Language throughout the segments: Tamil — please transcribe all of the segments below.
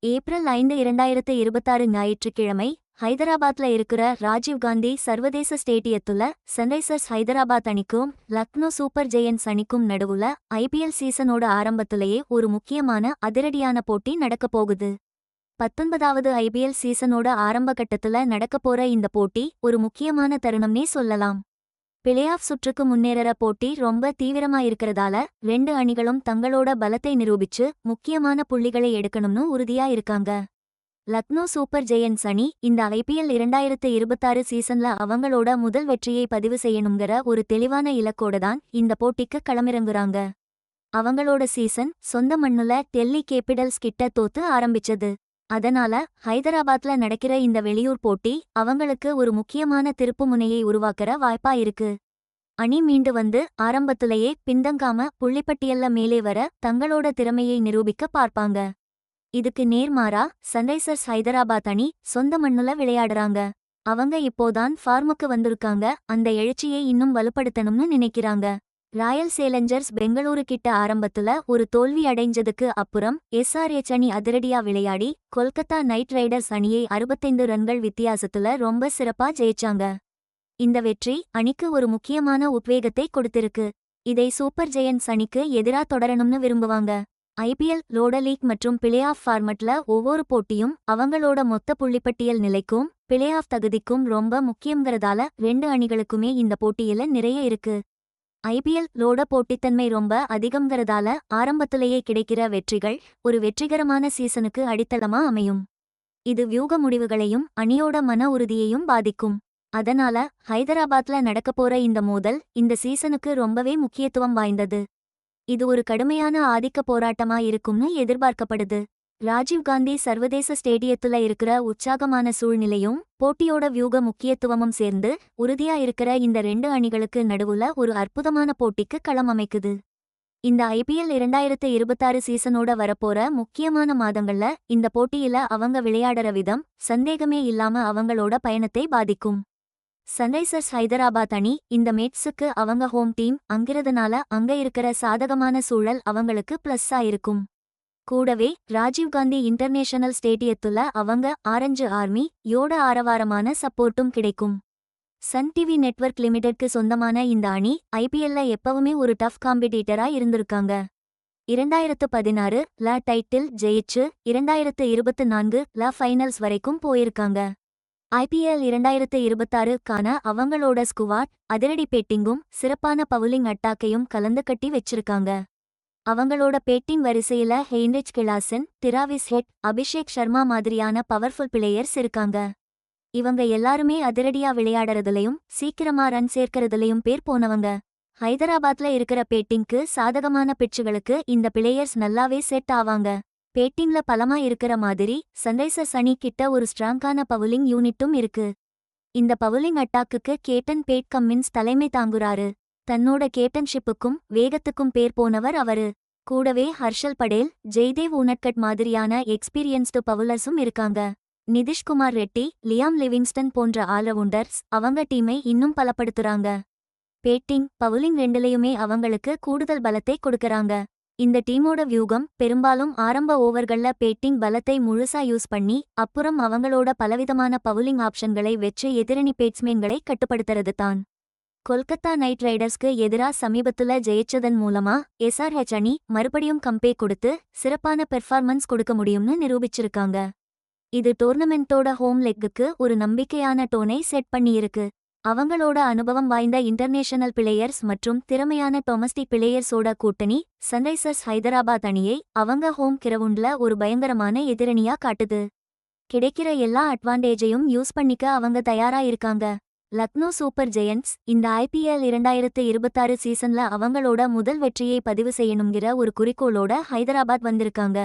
ஏப்ரல் 5 2026 ஞாயிற்றுக்கிழமை ஹைதராபாத்ல இருக்கிற ராஜீவ் காந்தி சர்வதேச ஸ்டேடியத்துல சன்ரைசர்ஸ் ஹைதராபாத் அணிக்கும் லக்னோ சூப்பர் ஜெயன்ட்ஸ் அணிக்கும் நடுவுல ஐபிஎல் சீசனோட ஆரம்பத்திலேயே ஒரு முக்கியமான அதிரடியான போட்டி நடக்கப் போகுது. 19வது ஐபிஎல் சீசனோட ஆரம்ப கட்டத்துல நடக்கப்போற இந்த போட்டி ஒரு முக்கியமான தருணம்னே சொல்லலாம். பிளே ஆஃப் சுற்றுக்கு முன்னேறற போட்டி ரொம்ப தீவிரமா இருக்கிறதால ரெண்டு அணிகளும் தங்களோட பலத்தை நிரூபிச்சு முக்கியமான புள்ளிகளை எடுக்கணும்னு உறுதியா இருக்காங்க. லக்னோ சூப்பர் ஜெயன்ட்ஸ் அணி இந்த ஐபிஎல் 2026 சீசன்ல அவங்களோட முதல் வெற்றியை பதிவு செய்யணுங்கிற ஒரு தெளிவான இலக்கோட தான் இந்த போட்டிக்கு களமிறங்குறாங்க. அவங்களோட சீசன் சொந்த மண்ணுல டெல்லி கேபிட்டல்ஸ் கிட்ட தோத்து ஆரம்பிச்சது. அதனால ஹைதராபாத்ல நடக்கிற இந்த வெளியூர் போட்டி அவங்களுக்கு ஒரு முக்கியமான திருப்புமுனையை உருவாக்குற வாய்ப்பா இருக்கு. அணி மீண்டு வந்து ஆரம்பத்திலேயே பின்தங்காம புள்ளிப்பட்டியல்ல மேலே வர தங்களோட திறமையை நிரூபிக்க பார்ப்பாங்க. இதுக்கு நேர்மாறா சன்ரைசர்ஸ் ஹைதராபாத் அணி சொந்த மண்ணுல விளையாடுறாங்க. அவங்க இப்போதான் ஃபார்முக்கு வந்திருக்காங்க. அந்த எழுச்சியை இன்னும் வலுப்படுத்தணும்னு நினைக்கிறாங்க. ராயல் சேலஞ்சர்ஸ் பெங்களூரு கிட்ட ஆரம்பத்துல ஒரு தோல்வி அடைஞ்சதுக்கு அப்புறம் எஸ்ஆர்எச் அணி அதிரடியா விளையாடி கொல்கத்தா நைட் ரைடர்ஸ் அணியை 65 ரன்கள் வித்தியாசத்துல ரொம்ப சிறப்பா ஜெயிச்சாங்க. இந்த வெற்றி அணிக்கு ஒரு முக்கியமான உத்வேகத்தை கொடுத்திருக்கு. இதை சூப்பர் ஜெயன்ட்ஸ் அணிக்கு எதிரா தொடரணும்னு விரும்புவாங்க. ஐபிஎல் லோட லீக் மற்றும் பிளே ஆஃப் ஃபார்மட்ல ஒவ்வொரு போட்டியும் அவங்களோட மொத்த புள்ளிப்பட்டியல் நிலைக்கும் பிளே ஆஃப் தகுதிக்கும் ரொம்ப முக்கியங்கிறதால ரெண்டு அணிகளுக்குமே இந்த போட்டியில நிறைய இருக்கு. ஐபிஎல் லோட போட்டித்தன்மை ரொம்ப அதிகம்ங்கிறதால ஆரம்பத்திலேயே கிடைக்கிற வெற்றிகள் ஒரு வெற்றிகரமான சீசனுக்கு அடித்தளமா அமையும். இது வியூக முடிவுகளையும் அணியோட மன உறுதியையும் பாதிக்கும். அதனால ஹைதராபாத்ல நடக்கப்போற இந்த மோதல் இந்த சீசனுக்கு ரொம்பவே முக்கியத்துவம் வாய்ந்தது. இது ஒரு கடுமையான ஆதிக்க போராட்டமா இருக்கும்னு எதிர்பார்க்கப்படுது. ராஜீவ் காந்தி சர்வதேச ஸ்டேடியத்துல இருக்கிற உற்சாகமான சூழ்நிலையும் போட்டியோட வியூக முக்கியத்துவமும் சேர்ந்து உறுதியா இருக்கிற இந்த ரெண்டு அணிகளுக்கு நடுவுல ஒரு அற்புதமான போட்டிக்கு களம் அமைக்குது. இந்த ஐபிஎல் 2026 சீசனோட வரப்போற முக்கியமான மாதங்கள்ல இந்த போட்டியில அவங்க விளையாடுற விதம் சந்தேகமே இல்லாம அவங்களோட பயணத்தை பாதிக்கும். சன்ரைசர்ஸ் ஹைதராபாத் அணி இந்த மேட்ஸுக்கு அவங்க ஹோம் டீம் அங்கிறதுனால அங்க இருக்கிற சாதகமான சூழல் அவங்களுக்கு பிளஸ்ஸா இருக்கும். கூடவே ராஜீவ் காந்தி இன்டர்நேஷனல் ஸ்டேடியத்துல அவங்க ஆரஞ்சு ஆர்மி யோட ஆரவாரமான சப்போர்ட்டும் கிடைக்கும். சன் டிவி நெட்வொர்க் லிமிடெட்க்கு சொந்தமான இந்த அணி ஐபிஎல்ல எப்பவுமே ஒரு டஃப் காம்படிட்டரா இருந்திருக்காங்க. 2016 ல டைட்டில் ஜெயிச்சு 2024 ல ஃபைனல்ஸ் வரைக்கும் போயிருக்காங்க. ஐபிஎல் 2026க்கான அவங்களோட ஸ்குவாட் அதிரடி பேட்டிங்கும் சிறப்பான பவுலிங் அட்டாக்கையும் கலந்து கட்டி வச்சிருக்காங்க. அவங்களோட பேட்டிங் வரிசையில Heinrich Klaasen, Travis head, Abhishek Sharma மாதிரியான பவர்ஃபுல் பிளேயர்ஸ் இருக்காங்க. இவங்க எல்லாருமே அதிரடியா விளையாடுறதுலயும் சீக்கிரமா ரன் சேர்க்கறதுலயும் பேர் போனவங்க. ஹைதராபாத்ல இருக்கிற பேட்டிங்க்கு சாதகமான பிட்சுகளுக்கு இந்த பிளேயர்ஸ் நல்லாவே செட் ஆவாங்க. பேட்டிங்ல பலமா இருக்கிற மாதிரி சன்ரைசர்ஸ் அணி கிட்ட ஒரு ஸ்ட்ராங்கான பவுலிங் யூனிட்டும் இருக்கு. இந்த பவுலிங் அட்டாக்குக்கு கேப்டன் பேட் கம்மின்ஸ் தலைமை தாங்குறாரு. தன்னோட கேப்டன்ஷிப்புக்கும் வேகத்துக்கும் பேர் போனவர் அவரு. கூடவே ஹர்ஷல் படேல், ஜெய்தேவ் உனட்கட் மாதிரியான எக்ஸ்பீரியன்ஸ்டு பவுலர்ஸும் இருக்காங்க. நிதிஷ்குமார் ரெட்டி, லியாம் லிவிங்ஸ்டன் போன்ற ஆல்ரவுண்டர்ஸ் அவங்க டீமை இன்னும் பலப்படுத்துறாங்க. பேட்டிங் பவுலிங் ரெண்டுலையுமே அவங்களுக்கு கூடுதல் பலத்தை கொடுக்கறாங்க. இந்த டீமோட வியூகம் பெரும்பாலும் ஆரம்ப ஓவர்கள்ல பேட்டிங் பலத்தை முழுசா யூஸ் பண்ணி அப்புறம் அவங்களோட பலவிதமான பவுலிங் ஆப்ஷன்களை வெச்சு எதிரணி பேட்ஸ்மேன்களை கட்டுப்படுத்துறது தான். கொல்கத்தா நைட் ரைடர்ஸ்க்கு எதிரா சமீபத்துல ஜெயிச்சதன் மூலமா எஸ்ஆர்எச் அணி மறுபடியும் கம்பே கொடுத்து சிறப்பான பெர்ஃபார்மன்ஸ் கொடுக்க முடியும்னு நிரூபிச்சிருக்காங்க. இது டோர்னமெண்டோட ஹோம் லெக்குக்கு ஒரு நம்பிக்கையான டோனை செட் பண்ணியிருக்கு. அவங்களோட அனுபவம் வாய்ந்த இன்டர்நேஷனல் பிளேயர்ஸ் மற்றும் திறமையான டொமஸ்டிக் பிளேயர்ஸோட கூட்டணி சன்ரைசர்ஸ் ஹைதராபாத் அணியை அவங்க ஹோம் கிரவுண்ட்ல ஒரு பயங்கரமான எதிரணியா காட்டுது. கிடைக்கிற எல்லா அட்வான்டேஜையும் யூஸ் பண்ணிக்க அவங்க தயாரா இருக்காங்க. லக்னோ சூப்பர் ஜெயன்ட்ஸ் இந்த ஐபிஎல் 2026 சீசன்ல அவங்களோட முதல் வெற்றியை பதிவு செய்யணுங்கிற ஒரு குறிக்கோளோட ஹைதராபாத் வந்திருக்காங்க.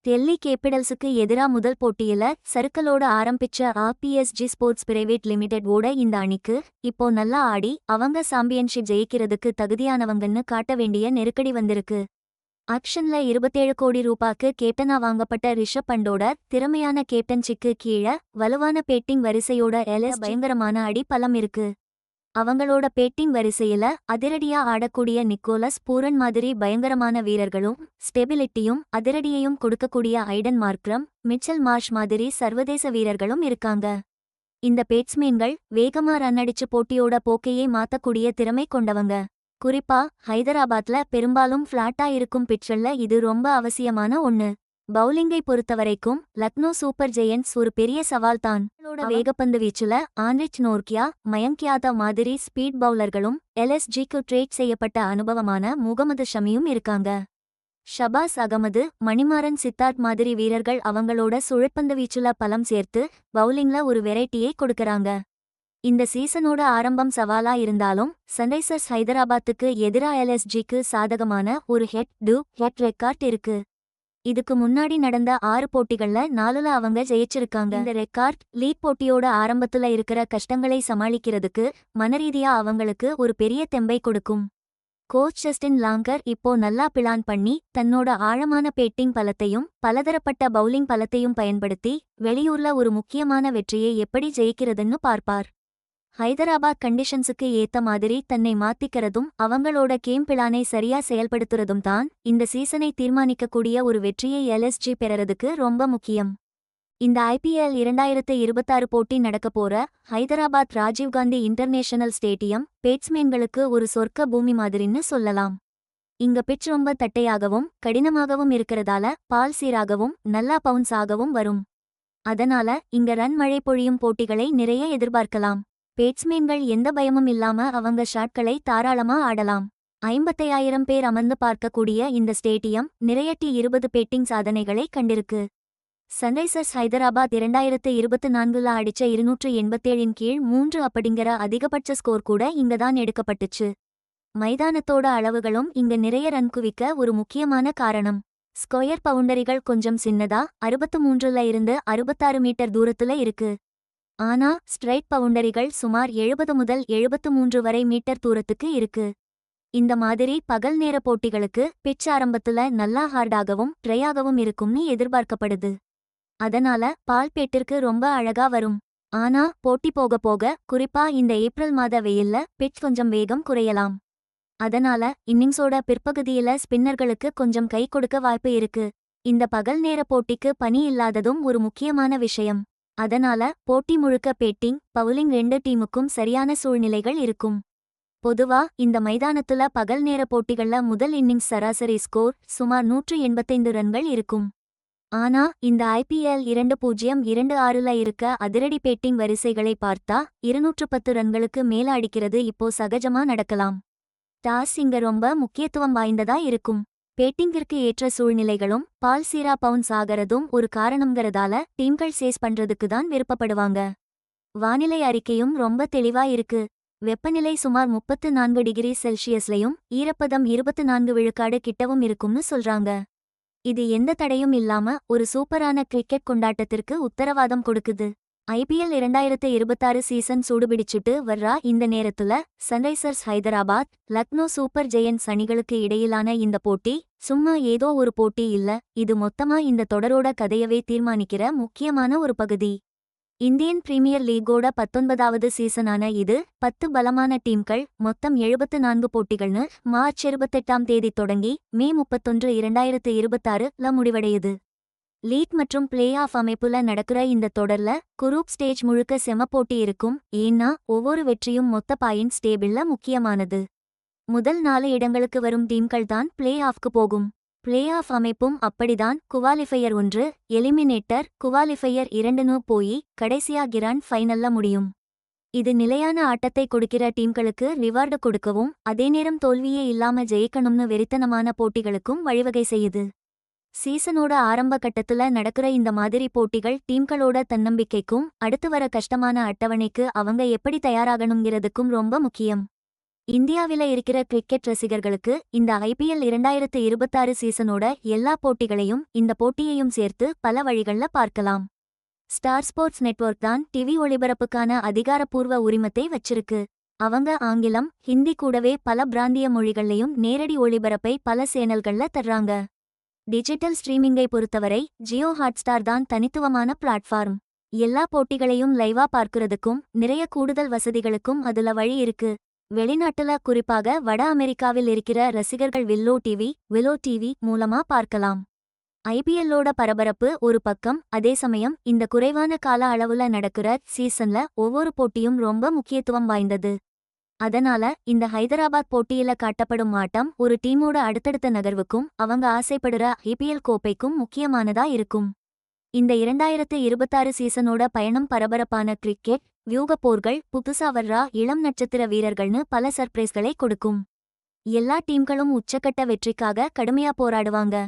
டெல்லி கேபிட்டல்ஸுக்கு எதிரா முதல் போட்டியில சறுக்கலோட ஆரம்பிச்ச ஆர்பிஎஸ்ஜி ஸ்போர்ட்ஸ் பிரைவேட் லிமிடெட் ஓட இந்த அணிக்கு இப்போ நல்லா ஆடி அவங்க சாம்பியன்ஷிப் ஜெயிக்கிறதுக்கு தகுதியானவங்கன்னு காட்ட வேண்டிய நெருக்கடி வந்திருக்கு. ஆக்ஷன்ல 27 கோடி ரூபாய்க்கு கேப்டனா வாங்கப்பட்ட ரிஷப் பண்டோட திறமையான கேப்டன்சிக்கு கீழ வலுவான பேட்டிங் வரிசையோட பயங்கரமான அடி பலம் இருக்கு. அவங்களோட பேட்டிங் வரிசையில அதிரடியா ஆடக்கூடிய நிக்கோலஸ் பூரன் மாதிரி பயங்கரமான வீரர்களும், ஸ்டெபிலிட்டியும் அதிரடியையும் கொடுக்கக்கூடிய ஐடன் மார்க்ரம், மிச்சல் மார்ஷ் மாதிரி சர்வதேச வீரர்களும் இருக்காங்க. இந்த பேட்ஸ்மேன்கள் வேகமா ரன் அடிச்சு போட்டியோட போக்கையே மாத்தக்கூடிய திறமை கொண்டவங்க. குறிப்பா ஹைதராபாத்ல பெரும்பாலும் ஃபிளாட்டா இருக்கும் பிட்ச்கள்ல இது ரொம்ப அவசியமான ஒண்ணு. பவுலிங்கை பொறுத்தவரைக்கும் லக்னோ சூப்பர் ஜெயண்ட்ஸ் ஒரு பெரிய சவால் தான். வேகப்பந்து வீச்சுல ஆண்ட்ரிச் நோர்கியா, மயங்க் யாதவ் மாதிரி ஸ்பீட் பவுலர்களும், LSGக்கு ட்ரேட் செய்யப்பட்ட அனுபவமான முகமது ஷமியும் இருக்காங்க. ஷபாஸ் அகமது, மணிமாறன் சித்தார்த் மாதிரி வீரர்கள் அவங்களோட சுழற்பந்து வீச்சுல பலம் சேர்த்து பவுலிங்ல ஒரு வெரைட்டியை கொடுக்கறாங்க. இந்த சீசனோட ஆரம்பம் சவாலா இருந்தாலும் சன்ரைசர்ஸ் ஹைதராபாத்துக்கு எதிரா LSGக்கு சாதகமான ஒரு ஹெட் டு ஹெட் ரெக்கார்ட் இருக்கு. இதுக்கு முன்னாடி நடந்த 6 போட்டிகள்ல 4ல அவங்க ஜெயிச்சிருக்காங்க. இந்த ரெக்கார்ட் லீக் போட்டியோட ஆரம்பத்துல இருக்கிற கஷ்டங்களை சமாளிக்கிறதுக்கு மனரீதியா அவங்களுக்கு ஒரு பெரிய தெம்பை கொடுக்கும். கோச் ஜஸ்டின் லாங்கர் இப்போ நல்லா பிளான் பண்ணி தன்னோட ஆழமான பேட்டிங் பலத்தையும் பலதரப்பட்ட பவுலிங் பலத்தையும் பயன்படுத்தி வெளியூர்ல ஒரு முக்கியமான வெற்றியை எப்படி ஜெயிக்கிறதுன்னு பார்ப்பார். ஹைதராபாத் கண்டிஷன்ஸுக்கு ஏத்த மாதிரி தன்னை மாத்திக்கிறதும் அவங்களோட கேம் பிளானை சரியா செயல்படுத்துறதும் தான் இந்த சீசனை தீர்மானிக்கக்கூடிய ஒரு வெற்றியை LSG பெறறதுக்கு ரொம்ப முக்கியம். இந்த IPL 2026 போட்டி நடக்க போற ஹைதராபாத் ராஜீவ்காந்தி இன்டர்நேஷனல் ஸ்டேடியம் பேட்ஸ்மேன்களுக்கு ஒரு சொர்க்க பூமி மாதிரின்னு சொல்லலாம். இங்க பிட்ச் ரொம்ப தட்டையாகவும் கடினமாகவும் இருக்கிறதால பால் சீராகவும் நல்லா பவுன்ஸ் ஆகவும் வரும். அதனால இங்க ரன் மழை பொழியும் போட்டிகளை நிறைய எதிர்பார்க்கலாம். பேட்ஸ்மேன்கள் எந்த பயமும் இல்லாம அவங்க ஷாட்களை தாராளமா ஆடலாம். 55,000 பேர் அமர்ந்து பார்க்கக்கூடிய இந்த ஸ்டேடியம் நிறைய T20 பேட்டிங் சாதனைகளை கண்டிருக்கு. சன்ரைசர்ஸ் ஹைதராபாத் 2024ல அடிச்ச 287 கீழ் 3 அப்படிங்கிற அதிகபட்ச ஸ்கோர் கூட இங்கதான் எடுக்கப்பட்டுச்சு. மைதானத்தோட அளவுகளும் இங்க நிறைய ரன் குவிக்க ஒரு முக்கியமான காரணம். ஸ்கொயர் பவுண்டரிகள் கொஞ்சம் சின்னதா 63ல இருந்து 66 மீட்டர் தூரத்துல இருக்கு. ஆனா ஸ்ட்ரைட் பவுண்டரிகள் சுமார் 70 முதல் 73 வரை மீட்டர் தூரத்துக்கு இருக்கு. இந்த மாதிரி பகல் நேர போட்டிகளுக்கு பிட்ச் ஆரம்பத்துல நல்லா ஹார்டாகவும் ட்ரையாகவும் இருக்கும்னு எதிர்பார்க்கப்படுது. அதனால பால்பேட்டிற்கு ரொம்ப அழகா வரும். ஆனா போட்டி போக போக குறிப்பா இந்த ஏப்ரல் மாத வெயில்ல பிட்ச் கொஞ்சம் வேகம் குறையலாம். அதனால இன்னிங்ஸோட பிற்பகுதியில ஸ்பின்னர்களுக்கு கொஞ்சம் கை கொடுக்க வாய்ப்பு இருக்கு. இந்த பகல் நேர போட்டிக்கு பனி இல்லாததும் ஒரு முக்கியமான விஷயம். அதனால போட்டி முழுக்க பேட்டிங் பவுலிங் 2 டீமுக்கும் சரியான சூழ்நிலைகள் இருக்கும். பொதுவா இந்த மைதானத்துல பகல் நேர போட்டிகள்ல முதல் இன்னிங்ஸ் சராசரி ஸ்கோர் சுமார் 185 ரன்கள் இருக்கும். ஆனா இந்த IPL 2026ல இருக்க அதிரடி பேட்டிங் வரிசைகளை பார்த்தா 210 ரன்களுக்கு மேல அடிக்கிறது இப்போ சகஜமா நடக்கலாம். டாஸ் இங்க ரொம்ப முக்கியத்துவம் வாய்ந்ததா இருக்கும். பேட்டிங்கிற்கு ஏற்ற சூழ்நிலைகளும் பால் சீரா பவுன்ஸ் ஆகறதும் ஒரு காரணம்ங்கிறதால டீம்கள் சேஸ் பண்றதுக்கு தான் விருப்பப்படுவாங்க. வானிலை அறிக்கையும் ரொம்ப தெளிவா இருக்கு. வெப்பநிலை சுமார் 34 டிகிரி செல்சியஸ்லயும் ஈரப்பதம் 24 விழுக்காடு கிட்டவும் இருக்கும்னு சொல்றாங்க. இது எந்த தடையும் இல்லாம ஒரு சூப்பரான கிரிக்கெட் கொண்டாட்டத்திற்கு உத்தரவாதம் கொடுக்குது. IPL 2026 சீசன் சூடுபிடிச்சுட்டு வர்றா இந்த நேரத்துல Sunrisers Hyderabad, Lucknow super giants அணிகளுக்கு இடையிலான இந்த போட்டி சும்மா ஏதோ ஒரு போட்டி இல்ல, இது மொத்தமா இந்த தொடரோட கதையவே தீர்மானிக்கிற முக்கியமான ஒரு பகுதி. இந்தியன் பிரீமியர் லீகோட 19வது சீசனான இது 10 பலமான டீம்கள் மொத்தம் 74 போட்டிகள்னு மார்ச் 28ஆம் தேதி தொடங்கி மே 31, 2026ல முடிவடையுது. லீக் மற்றும் பிளே ஆஃப் அமைப்புல நடக்கிற இந்த தொடர்ல குரூப் ஸ்டேஜ் முழுக்க செம போட்டி இருக்கும். ஏன்னா ஒவ்வொரு வெற்றியும் மொத்த பாயிண்ட்ஸ் டேபிள்ல முக்கியமானது. முதல் 4 இடங்களுக்கு வரும் டீம்கள் தான் பிளே ஆஃப்க்கு போகும். பிளே ஆஃப் அமைப்பும் அப்படிதான். குவாலிஃபையர் 1, எலிமினேட்டர், குவாலிஃபையர் 2ன்னு போய் கடைசியா கிராண்ட் ஃபைனல்ல முடியும். இது நிலையான ஆட்டத்தை கொடுக்கிற டீம்களுக்கு ரிவார்டு கொடுக்கவும் அதே நேரம் தோல்வியே இல்லாம ஜெயிக்கணும்னு வெறித்தனமான போட்டிகளுக்கும் வழிவகை செய்யுது. சீசனோட ஆரம்ப கட்டத்துல நடக்கிற இந்த மாதிரி போட்டிகள் டீம்களோட தன்னம்பிக்கைக்கும் அடுத்து வர கஷ்டமான அட்டவணைக்கு அவங்க எப்படி தயாராகணுங்கிறதுக்கும் ரொம்ப முக்கியம். இந்தியாவில இருக்கிற கிரிக்கெட் ரசிகர்களுக்கு இந்த IPL 2026 சீசனோட எல்லா போட்டிகளையும் இந்த போட்டியையும் சேர்த்து பல வழிகள்ல பார்க்கலாம். ஸ்டார் ஸ்போர்ட்ஸ் நெட்வொர்க் தான் டிவி ஒளிபரப்புக்கான அதிகாரப்பூர்வ உரிமத்தை வச்சிருக்கு. அவங்க ஆங்கிலம், ஹிந்தி கூடவே பல பிராந்திய மொழிகள்லையும் நேரடி ஒளிபரப்பை பல சேனல்கள்ல தர்றாங்க. டிஜிட்டல் ஸ்ட்ரீமிங்கை பொறுத்தவரை ஜியோ ஹாட்ஸ்டார் தான் தனித்துவமான பிளாட்ஃபார்ம். எல்லா போட்டிகளையும் லைவா பார்க்கறதுக்கும் நிறைய கூடுதல் வசதிகளுக்கும் அதுல வழி இருக்கு. வெளிநாட்டுல குறிப்பாக வட அமெரிக்காவில் இருக்கிற ரசிகர்கள் வில்லோ டிவி மூலமா பார்க்கலாம். ஐபிஎல்லோட பரபரப்பு ஒரு பக்கம், அதே சமயம் இந்த குறைவான கால அளவுல நடக்கிற சீசன்ல ஒவ்வொரு போட்டியும் ரொம்ப முக்கியத்துவம் வாய்ந்தது. அதனால இந்த ஹைதராபாத் போட்டியில காட்டப்படும் ஆட்டம் ஒரு டீமோட அடுத்தடுத்த நகர்வுக்கும் அவங்க ஆசைப்படுற ஐபிஎல் கோப்பைக்கும் முக்கியமானதா இருக்கும். இந்த 2026 சீசனோட பயணம் பரபரப்பான கிரிக்கெட், வியூகப் போர்கள், புதுசா வர்ற இளம் நட்சத்திர வீரர்கள்னு பல சர்ப்ரைஸ்களை கொடுக்கும். எல்லா டீம்களும் உச்சக்கட்ட வெற்றிக்காக கடுமையா போராடுவாங்க.